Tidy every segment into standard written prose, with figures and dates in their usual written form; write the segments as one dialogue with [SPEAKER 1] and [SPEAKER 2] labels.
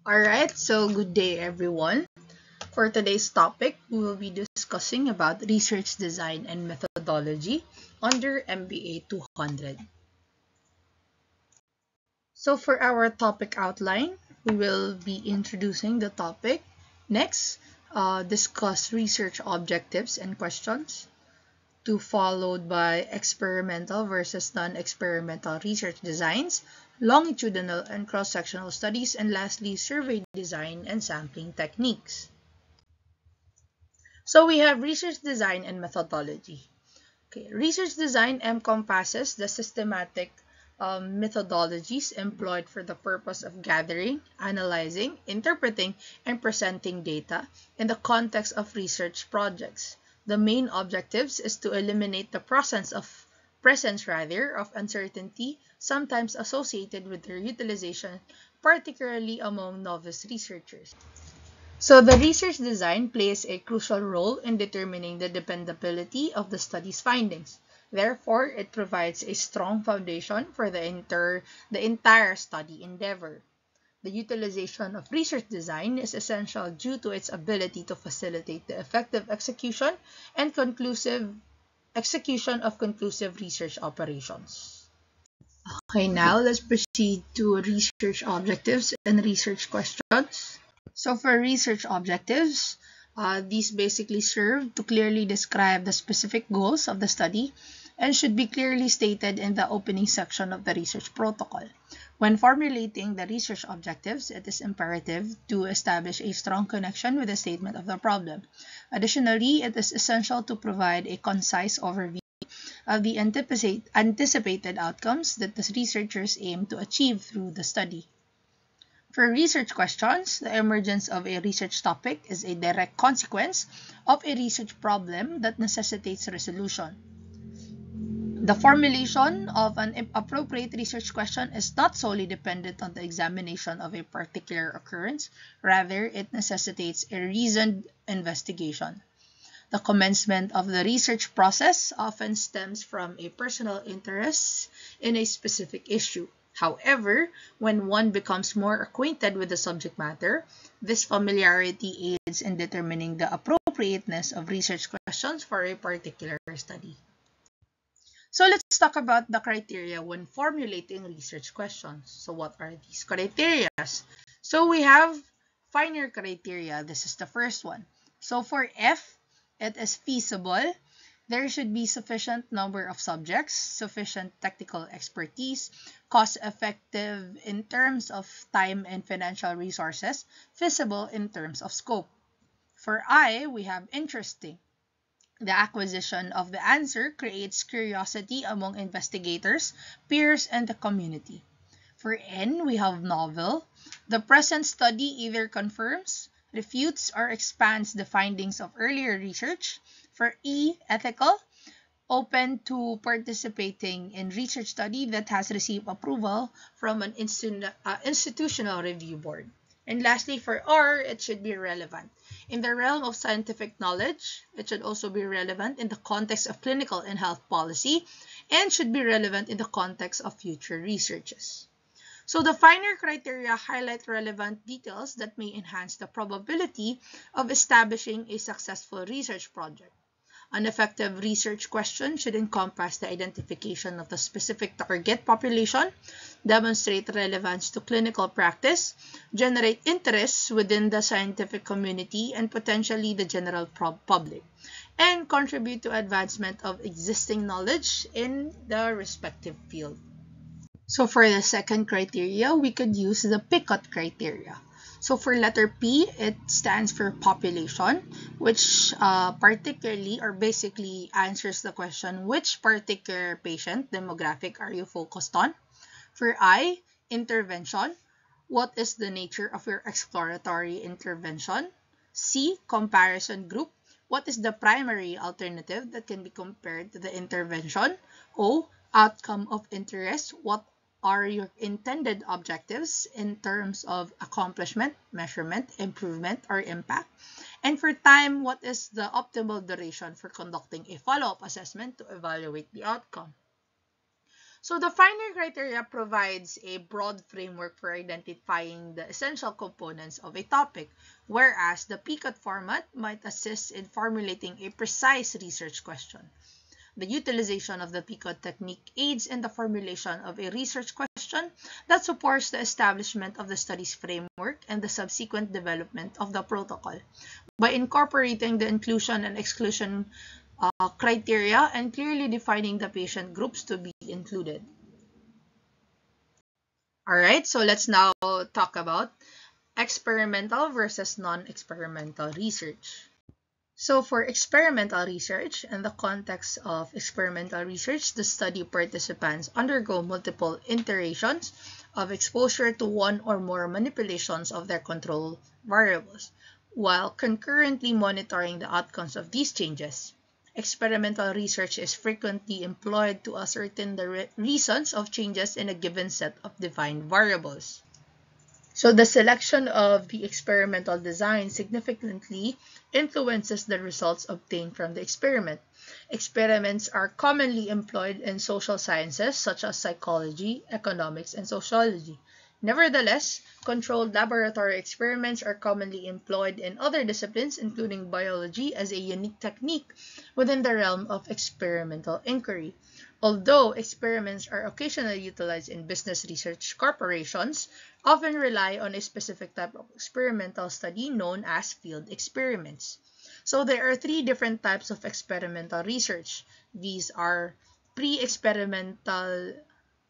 [SPEAKER 1] Alright, so good day everyone. For today's topic, we will be discussing about research design and methodology under MBA 200. So for our topic outline, we will be introducing the topic. Next, discuss research objectives and questions. To followed by experimental versus non-experimental research designs, longitudinal and cross-sectional studies, and lastly, survey design and sampling techniques. So we have research design and methodology. Okay, research design encompasses the systematic methodologies employed for the purpose of gathering, analyzing, interpreting, and presenting data in the context of research projects. The main objectives is to eliminate the presence of uncertainty, sometimes associated with their utilization, particularly among novice researchers. So the research design plays a crucial role in determining the dependability of the study's findings. Therefore, it provides a strong foundation for the entire study endeavor. The utilization of research design is essential due to its ability to facilitate the effective execution and conclusive execution of conclusive research operations. Okay, now let's proceed to research objectives and research questions. So for research objectives, these basically serve to clearly describe the specific goals of the study and should be clearly stated in the opening section of the research protocol. When formulating the research objectives, it is imperative to establish a strong connection with the statement of the problem. Additionally, it is essential to provide a concise overview of the anticipated outcomes that the researchers aim to achieve through the study. For research questions, the emergence of a research topic is a direct consequence of a research problem that necessitates resolution. The formulation of an appropriate research question is not solely dependent on the examination of a particular occurrence, rather, it necessitates a reasoned investigation. The commencement of the research process often stems from a personal interest in a specific issue. However, when one becomes more acquainted with the subject matter, this familiarity aids in determining the appropriateness of research questions for a particular study. So let's talk about the criteria when formulating research questions. So what are these criteria? So we have finer criteria. This is the first one. So for F, it is feasible. There should be sufficient number of subjects, sufficient technical expertise, cost-effective in terms of time and financial resources, feasible in terms of scope. For I, we have interesting. The acquisition of the answer creates curiosity among investigators, peers, and the community. For N, we have novel. The present study either confirms, refutes, or expands the findings of earlier research. For E, ethical, open to participating in research study that has received approval from an institutional review board. And lastly, for R, it should be relevant. In the realm of scientific knowledge, it should also be relevant in the context of clinical and health policy and should be relevant in the context of future researches. So the finer criteria highlight relevant details that may enhance the probability of establishing a successful research project. An effective research question should encompass the identification of the specific target population, demonstrate relevance to clinical practice, generate interest within the scientific community and potentially the general public, and contribute to advancement of existing knowledge in the respective field. So for the second criteria, we could use the Picot criteria. So for letter P, it stands for population, which particularly or basically answers the question, which particular patient demographic are you focused on? For I, intervention, what is the nature of your exploratory intervention? C, comparison group, what is the primary alternative that can be compared to the intervention? O, outcome of interest, what are your intended objectives in terms of accomplishment, measurement, improvement, or impact? And for time, what is the optimal duration for conducting a follow-up assessment to evaluate the outcome? So the Finer criteria provides a broad framework for identifying the essential components of a topic, whereas the PICOT format might assist in formulating a precise research question. The utilization of the PICOT technique aids in the formulation of a research question that supports the establishment of the study's framework and the subsequent development of the protocol. By incorporating the inclusion and exclusion criteria and clearly defining the patient groups to be included. Alright, so let's now talk about experimental versus non-experimental research. So for experimental research, in the context of experimental research, the study participants undergo multiple iterations of exposure to one or more manipulations of their control variables, while concurrently monitoring the outcomes of these changes. Experimental research is frequently employed to ascertain the reasons of changes in a given set of defined variables. So the selection of the experimental design significantly influences the results obtained from the experiment. Experiments are commonly employed in social sciences such as psychology, economics, and sociology. Nevertheless, controlled laboratory experiments are commonly employed in other disciplines, including biology, as a unique technique within the realm of experimental inquiry. Although experiments are occasionally utilized in business research, corporations often rely on a specific type of experimental study known as field experiments. So there are three different types of experimental research. These are pre-experimental,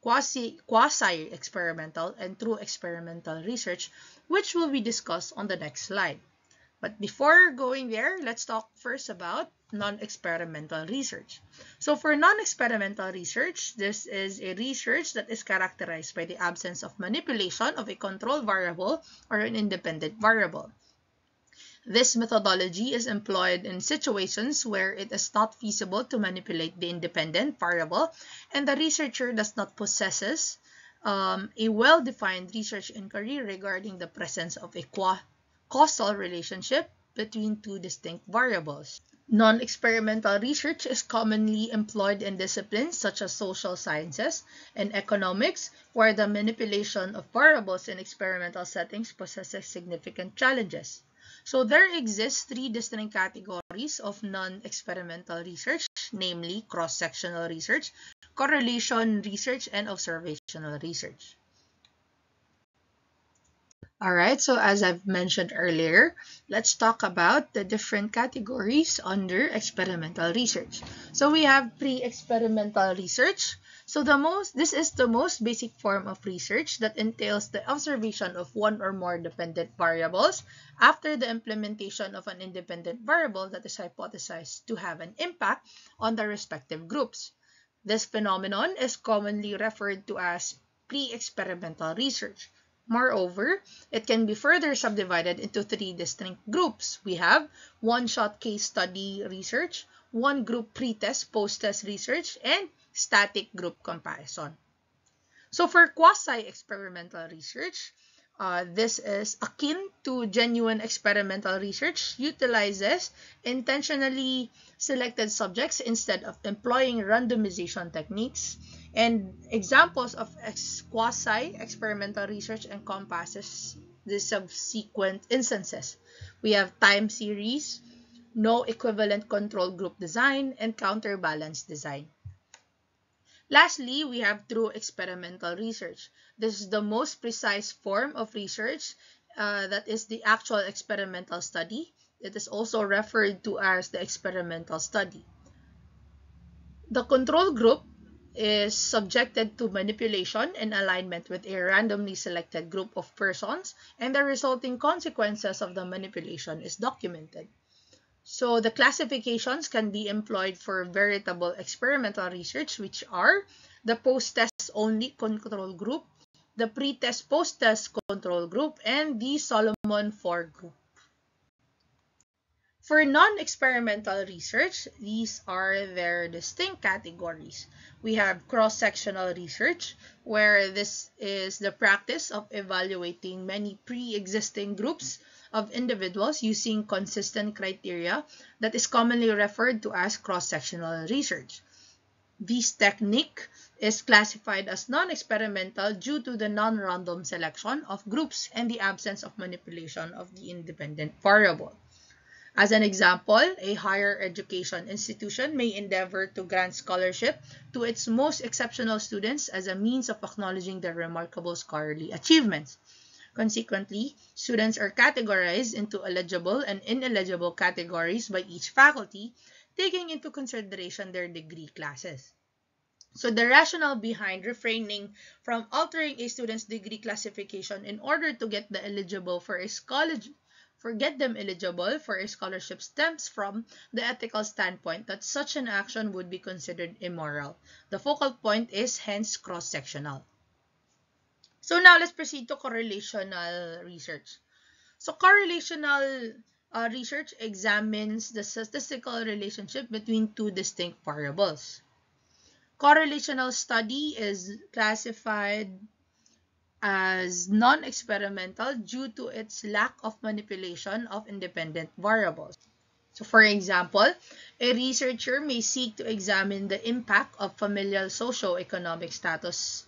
[SPEAKER 1] quasi-experimental, and true experimental research, which will be discussed on the next slide. But before going there, let's talk first about non-experimental research. So for non-experimental research, this is a research that is characterized by the absence of manipulation of a control variable or an independent variable. This methodology is employed in situations where it is not feasible to manipulate the independent variable and the researcher does not possess a well-defined research inquiry regarding the presence of a causal relationship between two distinct variables. Non-experimental research is commonly employed in disciplines such as social sciences and economics, where the manipulation of variables in experimental settings possesses significant challenges. So there exist three distinct categories of non-experimental research, namely cross-sectional research, correlation research, and observational research. Alright, so as I've mentioned earlier, let's talk about the different categories under experimental research. So we have pre-experimental research. So this is the most basic form of research that entails the observation of one or more dependent variables after the implementation of an independent variable that is hypothesized to have an impact on the respective groups. This phenomenon is commonly referred to as pre-experimental research. Moreover, it can be further subdivided into three distinct groups. We have one-shot case study research, one group pre-test, post-test research, and static group comparison. So for quasi-experimental research, this is akin to genuine experimental research, utilizes intentionally selected subjects instead of employing randomization techniques. And examples of quasi-experimental research encompasses the subsequent instances. We have time series, no equivalent control group design, and counterbalance design. Lastly, we have true experimental research. This is the most precise form of research that is the actual experimental study. It is also referred to as the experimental study. The control group is subjected to manipulation and alignment with a randomly selected group of persons, and the resulting consequences of the manipulation is documented. So the classifications can be employed for veritable experimental research, which are the post-test only control group, the pre-test post-test control group, and the Solomon 4 group. For non-experimental research, these are their distinct categories. We have cross-sectional research, where this is the practice of evaluating many pre-existing groups of individuals using consistent criteria that is commonly referred to as cross-sectional research. This technique is classified as non-experimental due to the non-random selection of groups and the absence of manipulation of the independent variable. As an example, a higher education institution may endeavor to grant scholarship to its most exceptional students as a means of acknowledging their remarkable scholarly achievements. Consequently, students are categorized into eligible and ineligible categories by each faculty, taking into consideration their degree classes. So the rationale behind refraining from altering a student's degree classification in order to get them eligible for a scholarship stems from the ethical standpoint that such an action would be considered immoral. The focal point is hence cross-sectional. So now let's proceed to correlational research. So correlational research examines the statistical relationship between two distinct variables. Correlational study is classified as non-experimental due to its lack of manipulation of independent variables. So for example, a researcher may seek to examine the impact of familial socio-economic status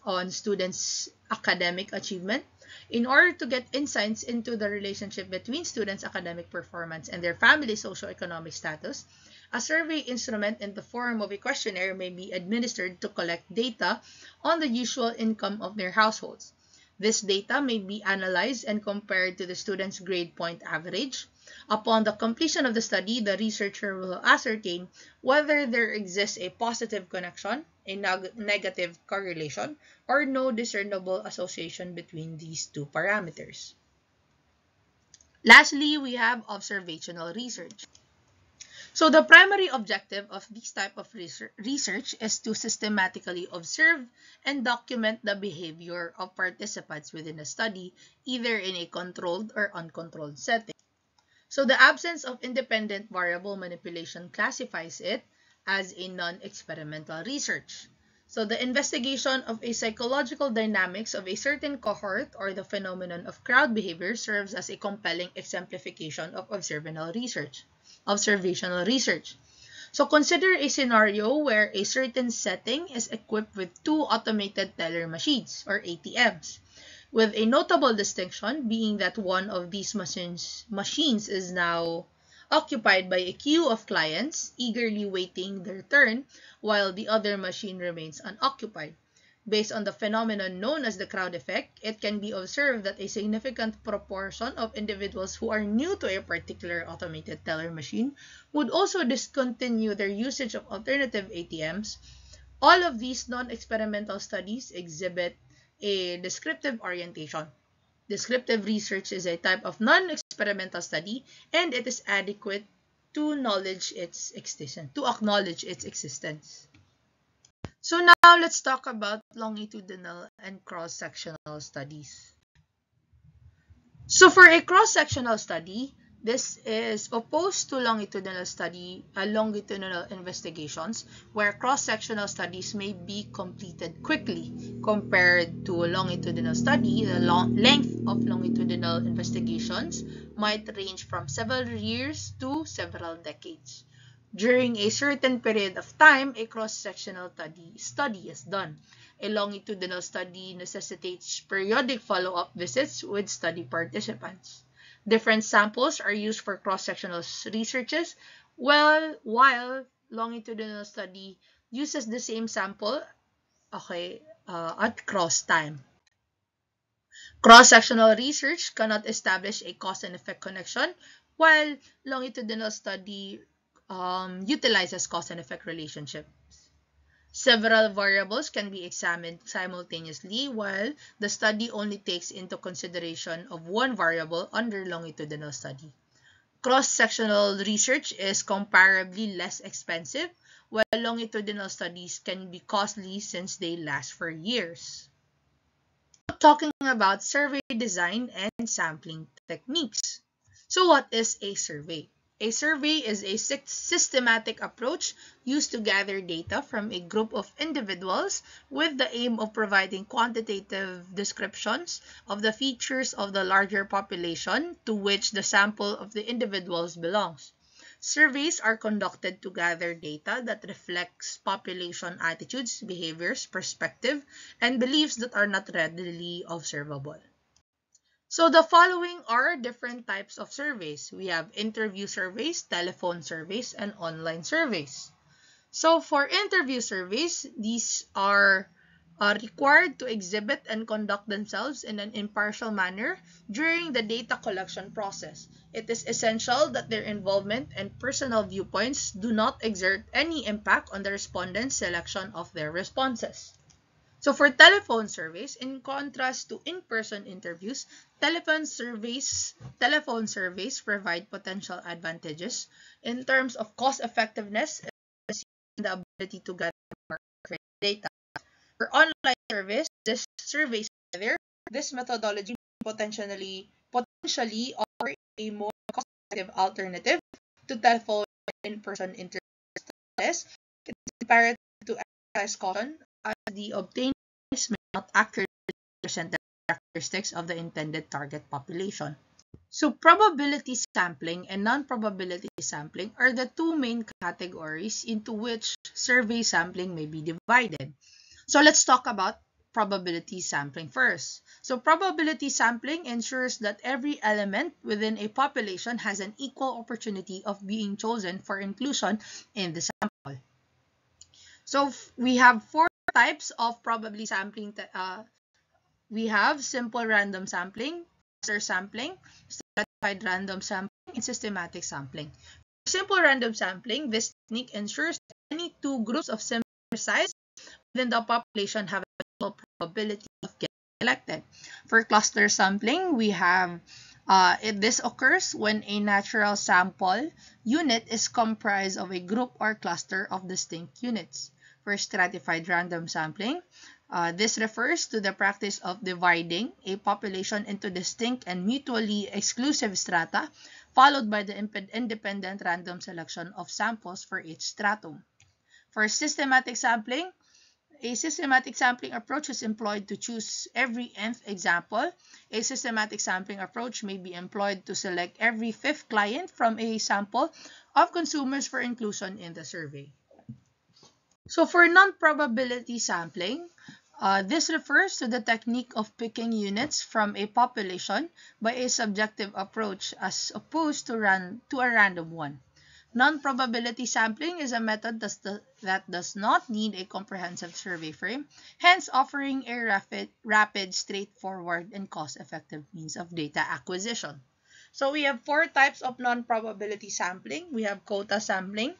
[SPEAKER 1] on students' academic achievement in order to get insights into the relationship between students' academic performance and their family socio-economic status. A survey instrument in the form of a questionnaire may be administered to collect data on the usual income of their households. This data may be analyzed and compared to the student's grade point average. Upon the completion of the study, the researcher will ascertain whether there exists a positive connection, a negative correlation, or no discernible association between these two parameters. Lastly, we have observational research. So the primary objective of this type of research is to systematically observe and document the behavior of participants within a study, either in a controlled or uncontrolled setting. So the absence of independent variable manipulation classifies it as a non-experimental research. So the investigation of a psychological dynamics of a certain cohort or the phenomenon of crowd behavior serves as a compelling exemplification of observational research. So consider a scenario where a certain setting is equipped with two automated teller machines or ATMs, with a notable distinction being that one of these machines is now occupied by a queue of clients eagerly waiting their turn while the other machine remains unoccupied. Based on the phenomenon known as the crowd effect, it can be observed that a significant proportion of individuals who are new to a particular automated teller machine would also discontinue their usage of alternative ATMs. All of these non-experimental studies exhibit a descriptive orientation. Descriptive research is a type of non-experimental study, and it is adequate to acknowledge its existence. So now let's talk about longitudinal and cross-sectional studies. So for a cross-sectional study, this is opposed to longitudinal investigations, where cross-sectional studies may be completed quickly compared to a longitudinal study. The length of longitudinal investigations might range from several years to several decades. During a certain period of time, a cross-sectional study is done. A longitudinal study necessitates periodic follow-up visits with study participants. Different samples are used for cross-sectional researches, while longitudinal study uses the same sample at cross time. Cross-sectional research cannot establish a cause and effect connection, while longitudinal study utilizes cause and effect relationships. Several variables can be examined simultaneously, while the study only takes into consideration of one variable under longitudinal study. Cross-sectional research is comparably less expensive, while longitudinal studies can be costly since they last for years. Talking about survey design and sampling techniques. So what is a survey? A survey is a systematic approach used to gather data from a group of individuals with the aim of providing quantitative descriptions of the features of the larger population to which the sample of the individuals belongs. Surveys are conducted to gather data that reflects population attitudes, behaviors, perspective, and beliefs that are not readily observable. So the following are different types of surveys. We have interview surveys, telephone surveys, and online surveys. So for interview surveys, these are required to exhibit and conduct themselves in an impartial manner during the data collection process. It is essential that their involvement and personal viewpoints do not exert any impact on the respondents' selection of their responses. So for telephone surveys, in contrast to in-person interviews, telephone surveys provide potential advantages in terms of cost effectiveness and the ability to gather more accurate data. For online surveys, this methodology potentially offer a more cost-effective alternative to telephone and in-person interviews. It is imperative to exercise caution as the obtained may not accurately represent the characteristics of the intended target population. So probability sampling and non-probability sampling are the two main categories into which survey sampling may be divided. So let's talk about probability sampling first. So probability sampling ensures that every element within a population has an equal opportunity of being chosen for inclusion in the sample. So we have four types of probability sampling. We have simple random sampling, cluster sampling, stratified random sampling, and systematic sampling. For simple random sampling, this technique ensures that any two groups of similar size within the population have an equal probability of getting selected. For cluster sampling, we have this occurs when a natural sample unit is comprised of a group or cluster of distinct units. For stratified random sampling, this refers to the practice of dividing a population into distinct and mutually exclusive strata, followed by the independent random selection of samples for each stratum. For systematic sampling, a systematic sampling approach is employed to choose every nth example. A systematic sampling approach may be employed to select every fifth client from a sample of consumers for inclusion in the survey. So for non-probability sampling, this refers to the technique of picking units from a population by a subjective approach as opposed to a random one. Non-probability sampling is a method that does not need a comprehensive survey frame, hence offering a rapid, straightforward, and cost-effective means of data acquisition. So we have four types of non-probability sampling. We have quota sampling.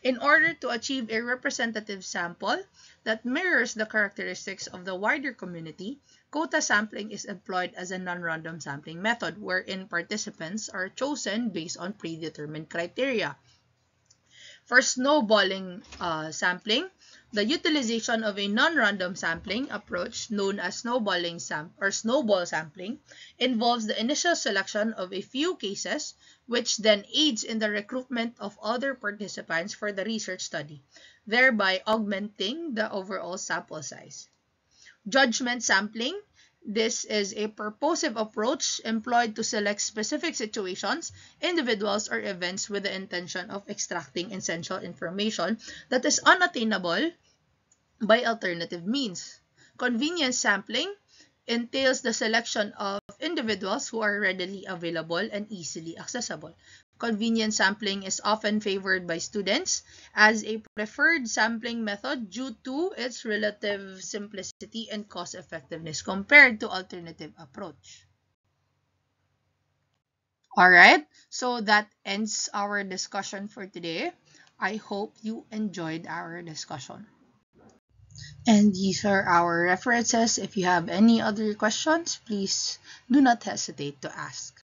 [SPEAKER 1] In order to achieve a representative sample that mirrors the characteristics of the wider community, quota sampling is employed as a non-random sampling method wherein participants are chosen based on predetermined criteria. For snowballing sampling, the utilization of a non-random sampling approach known as snowball sampling involves the initial selection of a few cases, which then aids in the recruitment of other participants for the research study, thereby augmenting the overall sample size. Judgment sampling. This is a purposive approach employed to select specific situations, individuals, or events with the intention of extracting essential information that is unattainable by alternative means. Convenience sampling entails the selection of individuals who are readily available and easily accessible. Convenience sampling is often favored by students as a preferred sampling method due to its relative simplicity and cost effectiveness compared to alternative approach. Alright, so that ends our discussion for today. I hope you enjoyed our discussion. And these are our references. If you have any other questions, please do not hesitate to ask.